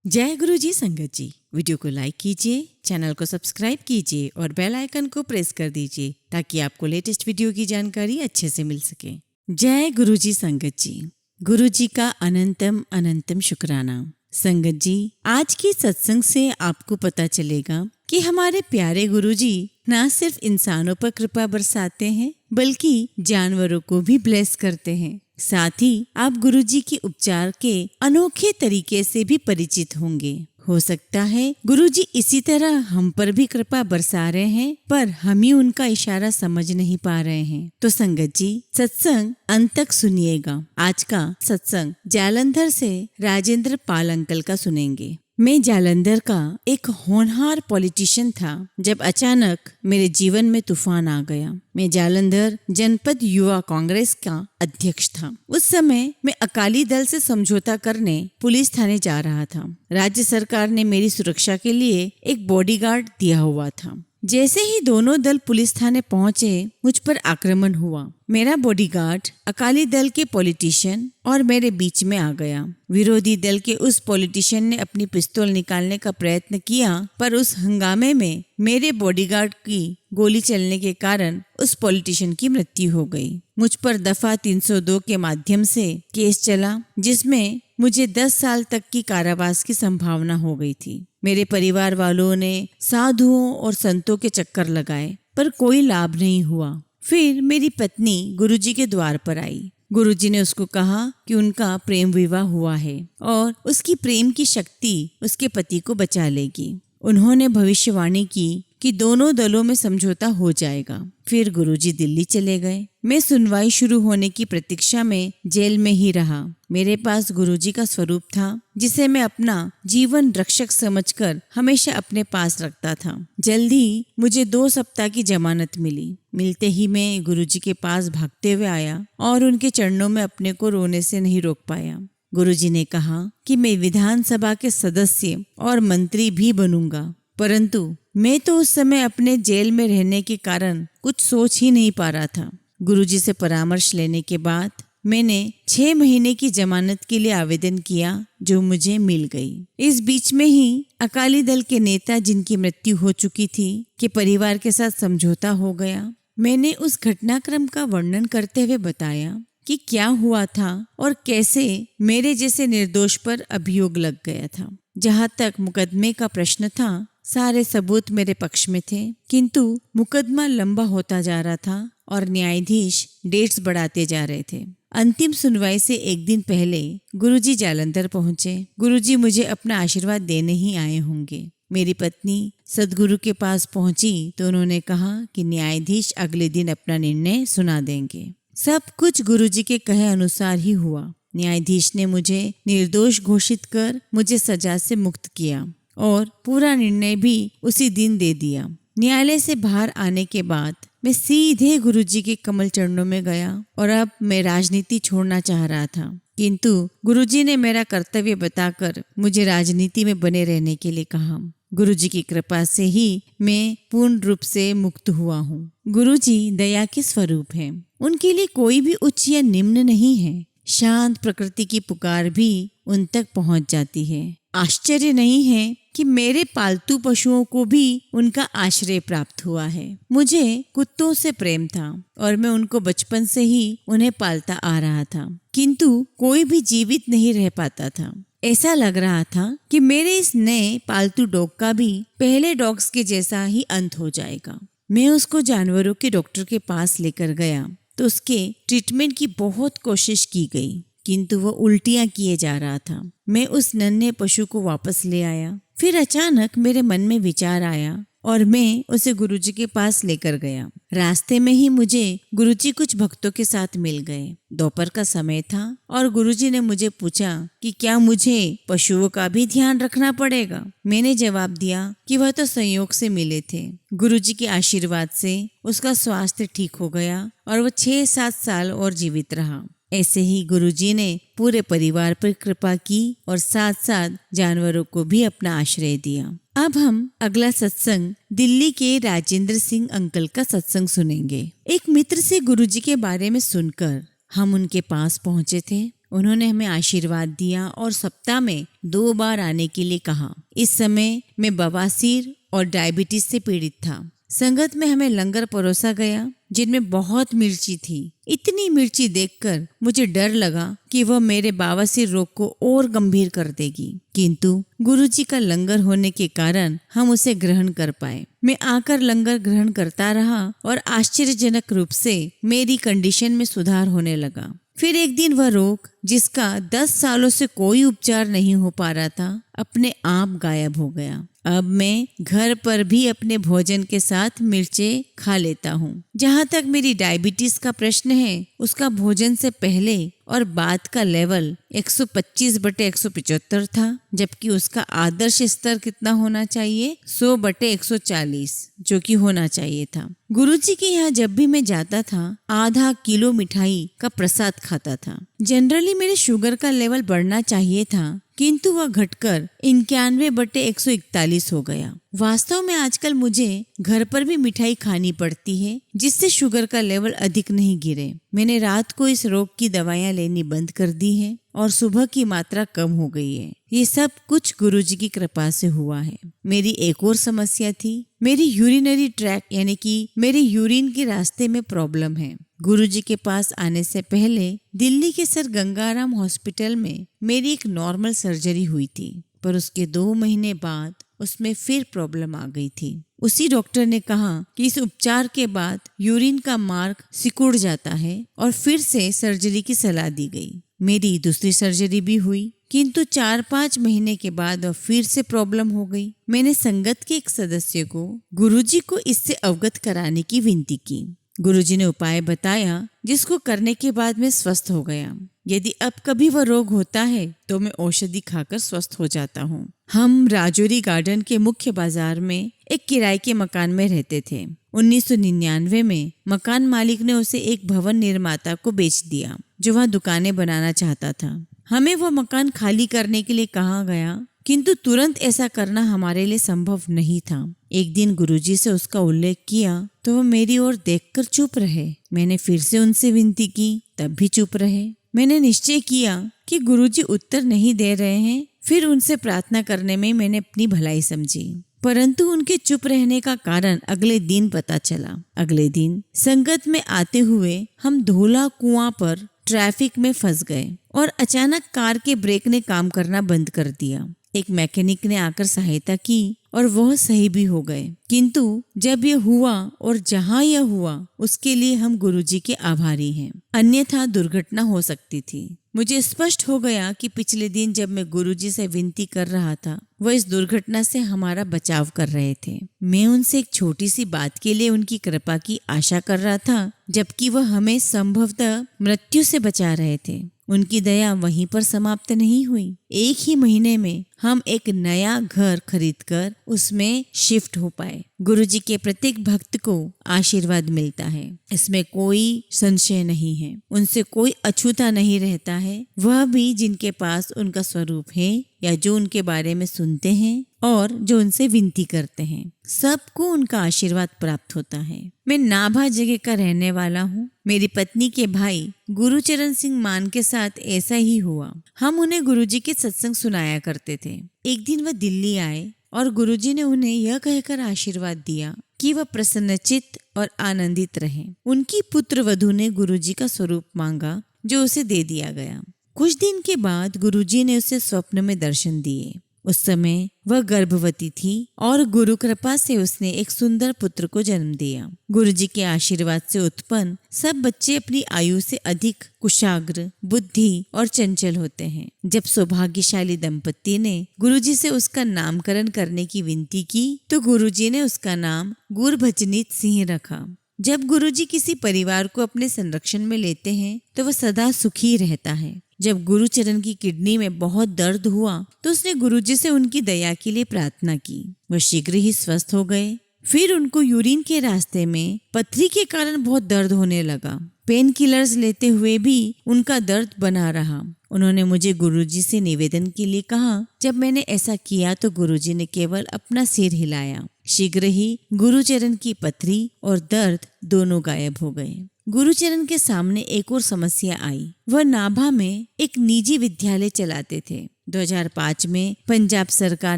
जय गुरु जी संगत जी। वीडियो को लाइक कीजिए, चैनल को सब्सक्राइब कीजिए और बेल आइकन को प्रेस कर दीजिए ताकि आपको लेटेस्ट वीडियो की जानकारी अच्छे से मिल सके। जय गुरु जी संगत जी। गुरु जी का अनंतम अनंतम शुक्राना। संगत जी, आज की सत्संग से आपको पता चलेगा कि हमारे प्यारे गुरु जी न सिर्फ इंसानों पर कृपा बरसाते हैं बल्कि जानवरों को भी ब्लेस करते हैं। साथ ही आप गुरु जी की उपचार के अनोखे तरीके से भी परिचित होंगे। हो सकता है गुरु जी इसी तरह हम पर भी कृपा बरसा रहे हैं, पर हम ही उनका इशारा समझ नहीं पा रहे हैं। तो संगत जी, सत्संग अंत तक सुनिएगा। आज का सत्संग जालंधर से राजेंद्र पाल अंकल का सुनेंगे। मैं जालंधर का एक होनहार पॉलिटिशियन था जब अचानक मेरे जीवन में तूफान आ गया। मैं जालंधर जनपद युवा कांग्रेस का अध्यक्ष था। उस समय मैं अकाली दल से समझौता करने पुलिस थाने जा रहा था। राज्य सरकार ने मेरी सुरक्षा के लिए एक बॉडीगार्ड दिया हुआ था। जैसे ही दोनों दल पुलिस थाने पहुंचे, मुझ पर आक्रमण हुआ। मेरा बॉडीगार्ड अकाली दल के पॉलिटिशियन और मेरे बीच में आ गया। विरोधी दल के उस पॉलिटिशियन ने अपनी पिस्तौल निकालने का प्रयत्न किया, पर उस हंगामे में मेरे बॉडीगार्ड की गोली चलने के कारण उस पॉलिटिशियन की मृत्यु हो गई। मुझ पर दफा 302 के माध्यम से केस चला, जिसमें मुझे 10 साल तक की कारावास की संभावना हो गई थी। मेरे परिवार वालों ने साधुओं और संतों के चक्कर लगाए, पर कोई लाभ नहीं हुआ। फिर मेरी पत्नी गुरुजी के द्वार पर आई। गुरुजी ने उसको कहा कि उनका प्रेम विवाह हुआ है और उसकी प्रेम की शक्ति उसके पति को बचा लेगी। उन्होंने भविष्यवाणी की कि दोनों दलों में समझौता हो जाएगा। फिर गुरुजी दिल्ली चले गए। मैं सुनवाई शुरू होने की प्रतीक्षा में जेल में ही रहा। मेरे पास गुरुजी का स्वरूप था, जिसे मैं अपना जीवन रक्षक समझकर हमेशा अपने पास रखता था। जल्दी मुझे 2 सप्ताह की जमानत मिली। मिलते ही मैं गुरुजी के पास भागते हुए आया और उनके चरणों में अपने को रोने से नहीं रोक पाया। गुरुजी ने कहा कि मैं विधानसभा के सदस्य और मंत्री भी बनूंगा, परंतु मैं तो उस समय अपने जेल में रहने के कारण कुछ सोच ही नहीं पा रहा था। गुरुजी से परामर्श लेने के बाद मैंने 6 महीने की जमानत के लिए आवेदन किया, जो मुझे मिल गई। इस बीच में ही अकाली दल के नेता, जिनकी मृत्यु हो चुकी थी, के परिवार के साथ समझौता हो गया। मैंने उस घटनाक्रम का वर्णन करते हुए बताया कि क्या हुआ था और कैसे मेरे जैसे निर्दोष पर अभियोग लग गया था। जहाँ तक मुकदमे का प्रश्न था, सारे सबूत मेरे पक्ष में थे, किंतु मुकदमा लंबा होता जा रहा था और न्यायाधीश डेट्स बढ़ाते जा रहे थे। अंतिम सुनवाई से एक दिन पहले गुरुजी जालंधर पहुंचे। गुरुजी मुझे अपना आशीर्वाद देने ही आए होंगे। मेरी पत्नी सदगुरु के पास पहुंची तो उन्होंने कहा कि न्यायाधीश अगले दिन अपना निर्णय सुना देंगे। सब कुछ गुरुजी के कहे अनुसार ही हुआ। न्यायाधीश ने मुझे निर्दोष घोषित कर मुझे सजा से मुक्त किया और पूरा निर्णय भी उसी दिन दे दिया। न्यायालय से बाहर आने के बाद मैं सीधे गुरुजी के कमल चरणों में गया और अब मैं राजनीति छोड़ना चाह रहा था, किंतु गुरुजी ने मेरा कर्तव्य बताकर मुझे राजनीति में बने रहने के लिए कहा। गुरुजी की कृपा से ही मैं पूर्ण रूप से मुक्त हुआ हूँ। गुरुजी दया के स्वरूप हैं। उनके लिए कोई भी उच्च या निम्न नहीं है। शांत प्रकृति की पुकार भी उन तक पहुँच जाती है। आश्चर्य नहीं है कि मेरे पालतू पशुओं को भी उनका आश्रय प्राप्त हुआ है। मुझे कुत्तों से प्रेम था और मैं उनको बचपन से ही उन्हें पालता आ रहा था, किंतु कोई भी जीवित नहीं रह पाता था। ऐसा लग रहा था कि मेरे इस नए पालतू डॉग का भी पहले डॉग्स के जैसा ही अंत हो जाएगा। मैं उसको जानवरों के डॉक्टर के पास लेकर गया तो उसके ट्रीटमेंट की बहुत कोशिश की गई, किंतु वो उल्टियां किए जा रहा था। मैं उस नन्हे पशु को वापस ले आया। फिर अचानक मेरे मन में विचार आया और मैं उसे गुरुजी के पास लेकर गया। रास्ते में ही मुझे गुरुजी कुछ भक्तों के साथ मिल गए। दोपहर का समय था और गुरुजी ने मुझे पूछा कि क्या मुझे पशुओं का भी ध्यान रखना पड़ेगा। मैंने जवाब दिया कि वह तो संयोग से मिले थे। गुरुजी के आशीर्वाद से उसका स्वास्थ्य ठीक हो गया और वह 6-7 साल और जीवित रहा। ऐसे ही गुरुजी ने पूरे परिवार पर कृपा की और साथ साथ जानवरों को भी अपना आश्रय दिया। अब हम अगला सत्संग दिल्ली के राजेंद्र सिंह अंकल का सत्संग सुनेंगे। एक मित्र से गुरुजी के बारे में सुनकर हम उनके पास पहुंचे थे उन्होंने हमें आशीर्वाद दिया और सप्ताह में 2 बार आने के लिए कहा। इस समय मैं बवासीर और डायबिटीज से पीड़ित था। संगत में हमें लंगर परोसा गया जिनमें बहुत मिर्ची थी। इतनी मिर्ची देखकर मुझे डर लगा कि वह मेरे बवासीर रोग को और गंभीर कर देगी, किंतु गुरुजी का लंगर होने के कारण हम उसे ग्रहण कर पाए। मैं आकर लंगर ग्रहण करता रहा और आश्चर्यजनक रूप से मेरी कंडीशन में सुधार होने लगा। फिर एक दिन वह रोग जिसका 10 सालों से कोई उपचार नहीं हो पा रहा था, अपने आप गायब हो गया। अब मैं घर पर भी अपने भोजन के साथ मिर्चें खा लेता हूँ। जहाँ तक मेरी डायबिटीज का प्रश्न है, उसका भोजन से पहले और बाद का लेवल 125/175 था, जबकि उसका आदर्श स्तर कितना होना चाहिए? 100/140, जो कि होना चाहिए था। गुरुजी के यहाँ जब भी मैं जाता था, आधा किलो मिठाई का प्रसाद खाता था। जनरली मेरे शुगर का लेवल बढ़ना चाहिए था, किंतु वह घटकर 91/141 हो गया। वास्तव में आजकल मुझे घर पर भी मिठाई खानी पड़ती है, जिससे शुगर का लेवल अधिक नहीं गिरे। मैंने रात को इस रोग की दवाइयाँ लेनी बंद कर दी है और सुबह की मात्रा कम हो गई है। ये सब कुछ गुरुजी की कृपा से हुआ है। मेरी एक और समस्या थी, मेरी यूरिनरी ट्रैक यानी कि मेरे यूरिन के रास्ते में प्रॉब्लम है। गुरुजी के पास आने से पहले दिल्ली के सर गंगाराम हॉस्पिटल में मेरी एक नॉर्मल सर्जरी हुई थी, पर उसके 2 महीने बाद उसमें फिर प्रॉब्लम आ गई थी। उसी डॉक्टर ने कहा कि इस उपचार के बाद यूरिन का मार्ग सिकुड़ जाता है और फिर से सर्जरी की सलाह दी गई। मेरी दूसरी सर्जरी भी हुई, किंतु 4-5 महीने के बाद वह फिर से प्रॉब्लम हो गई। मैंने संगत के एक सदस्य को गुरुजी को इससे अवगत कराने की विनती की। गुरुजी ने उपाय बताया, जिसको करने के बाद मैं स्वस्थ हो गया। यदि अब कभी वह रोग होता है तो मैं औषधि खाकर स्वस्थ हो जाता हूँ। हम राजौरी गार्डन के मुख्य बाजार में एक किराए के मकान में रहते थे। 1999 में मकान मालिक ने उसे एक भवन निर्माता को बेच दिया, जो वहाँ दुकानें बनाना चाहता था। हमें वह मकान खाली करने के लिए कहा गया, किंतु तुरंत ऐसा करना हमारे लिए संभव नहीं था। एक दिन गुरुजी से उसका उल्लेख किया तो वह मेरी ओर देखकर चुप रहे। मैंने फिर से उनसे विनती की, तब भी चुप रहे। मैंने निश्चय किया कि गुरुजी उत्तर नहीं दे रहे हैं। फिर उनसे प्रार्थना करने में मैंने अपनी भलाई समझी, परंतु उनके चुप रहने का कारण अगले दिन पता चला। अगले दिन संगत में आते हुए हम धोला कुआं पर ट्रैफिक में फंस गए और अचानक कार के ब्रेक ने काम करना बंद कर दिया। एक मैकेनिक ने आकर सहायता की और वह सही भी हो गए। किंतु जब यह हुआ और जहाँ यह हुआ, उसके लिए हम गुरुजी के आभारी हैं, अन्यथा दुर्घटना हो सकती थी। मुझे स्पष्ट हो गया कि पिछले दिन जब मैं गुरुजी से विनती कर रहा था, वह इस दुर्घटना से हमारा बचाव कर रहे थे। मैं उनसे एक छोटी सी बात के लिए उनकी कृपा की आशा कर रहा था, जबकि वह हमें संभवतः मृत्यु से बचा रहे थे। उनकी दया वहीं पर समाप्त नहीं हुई। एक ही महीने में हम एक नया घर खरीदकर उसमें शिफ्ट हो पाए। गुरुजी के प्रत्येक भक्त को आशीर्वाद मिलता है, इसमें कोई संशय नहीं है। उनसे कोई अछूता नहीं रहता है, वह भी जिनके पास उनका स्वरूप है या जो उनके बारे में सुनते हैं और जो उनसे विनती करते हैं, सबको उनका आशीर्वाद प्राप्त होता है। मैं नाभा जगह का रहने वाला हूँ। मेरी पत्नी के भाई गुरुचरण सिंह मान के साथ ऐसा ही हुआ। हम उन्हें गुरुजी के सत्संग सुनाया करते थे। एक दिन वह दिल्ली आए और गुरुजी ने उन्हें यह कहकर आशीर्वाद दिया कि वह प्रसन्नचित्त और आनंदित रहें। उनकी पुत्र वधू ने गुरुजी का स्वरूप मांगा, जो उसे दे दिया गया। कुछ दिन के बाद गुरुजी ने उसे स्वप्न में दर्शन दिए। उस समय वह गर्भवती थी और गुरु कृपा से उसने एक सुंदर पुत्र को जन्म दिया। गुरुजी के आशीर्वाद से उत्पन्न सब बच्चे अपनी आयु से अधिक कुशाग्र, बुद्धि और चंचल होते हैं। जब सौभाग्यशाली दंपति ने गुरुजी से उसका नामकरण करने की विनती की, तो गुरुजी ने उसका नाम गुरभजनीत सिंह रखा। जब गुरुजी किसी परिवार को अपने संरक्षण में लेते हैं, तो वह सदा सुखी रहता है। जब गुरुचरण की किडनी में बहुत दर्द हुआ, तो उसने गुरुजी से उनकी दया के लिए प्रार्थना की। वह शीघ्र ही स्वस्थ हो गए। फिर उनको यूरिन के रास्ते में पथरी के कारण बहुत दर्द होने लगा। पेन किलर्स लेते हुए भी उनका दर्द बना रहा। उन्होंने मुझे गुरुजी से निवेदन के लिए कहा। जब मैंने ऐसा किया तो गुरुजी ने केवल अपना सिर हिलाया। शीघ्र ही गुरुचरण की पथरी और दर्द दोनों गायब हो गए। गुरुचरण के सामने एक और समस्या आई। वह नाभा में एक निजी विद्यालय चलाते थे। 2005 में पंजाब सरकार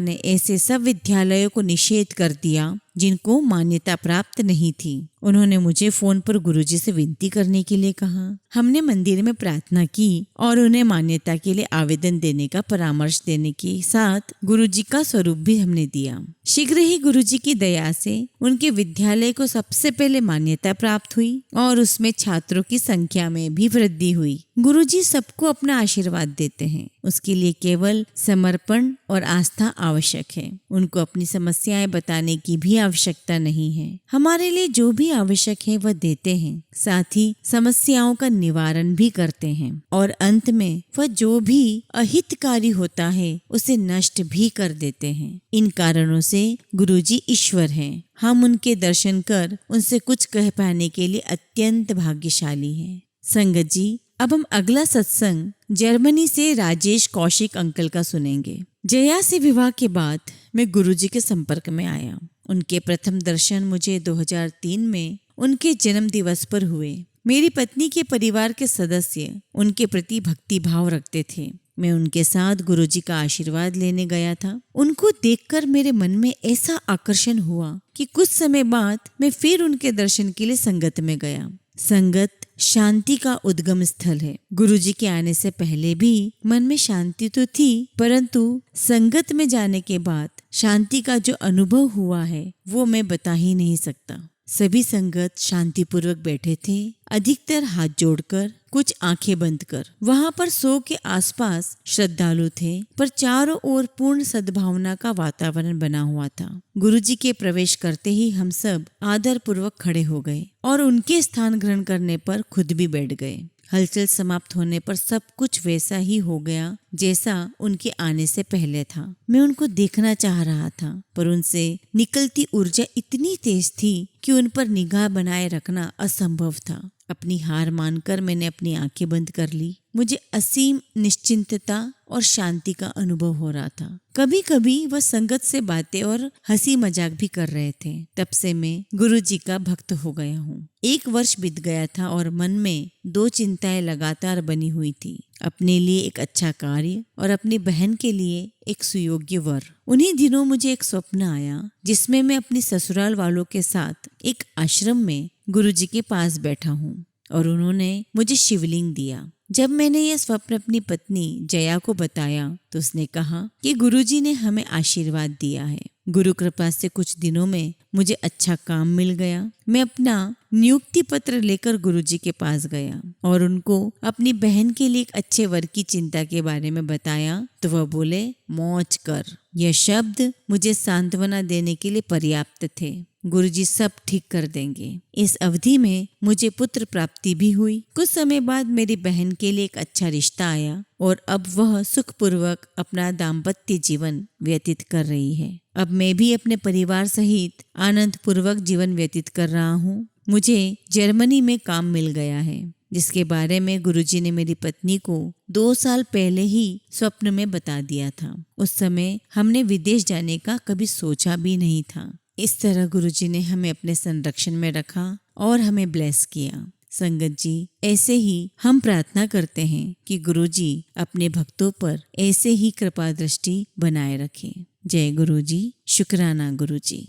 ने ऐसे सब विद्यालयों को निषेध कर दिया जिनको मान्यता प्राप्त नहीं थी। उन्होंने मुझे फोन पर गुरुजी से विनती करने के लिए कहा। हमने मंदिर में प्रार्थना की और उन्हें मान्यता के लिए आवेदन देने का परामर्श देने के साथ गुरुजी का स्वरूप भी हमने दिया। शीघ्र ही गुरुजी की दया से उनके विद्यालय को सबसे पहले मान्यता प्राप्त हुई और उसमें छात्रों की संख्या में भी वृद्धि हुई। गुरुजी सबको अपना आशीर्वाद देते हैं, उसके लिए केवल समर्पण और आस्था आवश्यक है। उनको अपनी समस्याएं बताने की भी आवश्यकता नहीं है। हमारे लिए जो भी आवश्यक है वह देते हैं, साथ ही समस्याओं का निवारण भी करते हैं और अंत में वह जो भी अहितकारी होता है उसे नष्ट भी कर देते हैं। इन कारणों से गुरुजी ईश्वर हैं। हम उनके दर्शन कर उनसे कुछ कह पाने के लिए अत्यंत भाग्यशाली हैं। संगत जी, अब हम अगला सत्संग जर्मनी से राजेश कौशिक अंकल का सुनेंगे। जया से विवाह के बाद मैं गुरुजी के संपर्क में आया। उनके प्रथम दर्शन मुझे 2003 में उनके जन्म दिवस पर हुए। मेरी पत्नी के परिवार के सदस्य उनके प्रति भक्ति भाव रखते थे। मैं उनके साथ गुरुजी का आशीर्वाद लेने गया था। उनको देखकर मेरे मन में ऐसा आकर्षण हुआ कि कुछ समय बाद मैं फिर उनके दर्शन के लिए संगत में गया। संगत शांति का उद्गम स्थल है। गुरुजी के आने से पहले भी मन में शांति तो थी, परंतु संगत में जाने के बाद शांति का जो अनुभव हुआ है वो मैं बता ही नहीं सकता। सभी संगत शांतिपूर्वक बैठे थे, अधिकतर हाथ जोड़कर, कुछ आंखें बंद कर। वहां पर 100 के आसपास श्रद्धालु थे, पर चारों ओर पूर्ण सद्भावना का वातावरण बना हुआ था। गुरुजी के प्रवेश करते ही हम सब आदर पूर्वक खड़े हो गए और उनके स्थान ग्रहण करने पर खुद भी बैठ गए। हलचल समाप्त होने पर सब कुछ वैसा ही हो गया जैसा उनके आने से पहले था। मैं उनको देखना चाह रहा था, पर उनसे निकलती ऊर्जा इतनी तेज थी कि उन पर निगाह बनाए रखना असंभव था। अपनी हार मानकर मैंने अपनी आंखें बंद कर ली। मुझे असीम निश्चिंतता और शांति का अनुभव हो रहा था। कभी कभी वह संगत से बातें और हंसी मजाक भी कर रहे थे। तब से मैं गुरुजी का भक्त हो गया हूँ। 1 वर्ष बीत गया था और मन में 2 चिंताएं लगातार बनी हुई थी। अपने लिए एक अच्छा कार्य और अपनी बहन के लिए एक सुयोग्य वर। उन्हीं दिनों मुझे एक स्वप्न आया जिसमें मैं अपनी ससुराल वालों के साथ एक आश्रम में गुरुजी के पास बैठा हूँ और उन्होंने मुझे शिवलिंग दिया। जब मैंने यह स्वप्न अपनी पत्नी जया को बताया तो उसने कहा कि गुरुजी ने हमें आशीर्वाद दिया है। गुरु कृपा से कुछ दिनों में मुझे अच्छा काम मिल गया। मैं अपना नियुक्ति पत्र लेकर गुरुजी के पास गया और उनको अपनी बहन के लिए एक अच्छे वर की चिंता के बारे में बताया तो वह बोले, मौज कर। यह शब्द मुझे सांत्वना देने के लिए पर्याप्त थे। गुरुजी सब ठीक कर देंगे। इस अवधि में मुझे पुत्र प्राप्ति भी हुई। कुछ समय बाद मेरी बहन के लिए एक अच्छा रिश्ता आया और अब वह सुखपूर्वक अपना दाम्पत्य जीवन व्यतीत कर रही है। अब मैं भी अपने परिवार सहित आनंद पूर्वक जीवन व्यतीत कर रहा हूँ। मुझे जर्मनी में काम मिल गया है, जिसके बारे में गुरुजी ने मेरी पत्नी को 2 साल पहले ही स्वप्न में बता दिया था। उस समय हमने विदेश जाने का कभी सोचा भी नहीं था। इस तरह गुरुजी ने हमें अपने संरक्षण में रखा और हमें ब्लेस किया। संगत जी, ऐसे ही हम प्रार्थना करते हैं कि गुरुजी अपने भक्तों पर ऐसे ही कृपा दृष्टि बनाए रखें। जय गुरुजी। शुक्राना गुरुजी।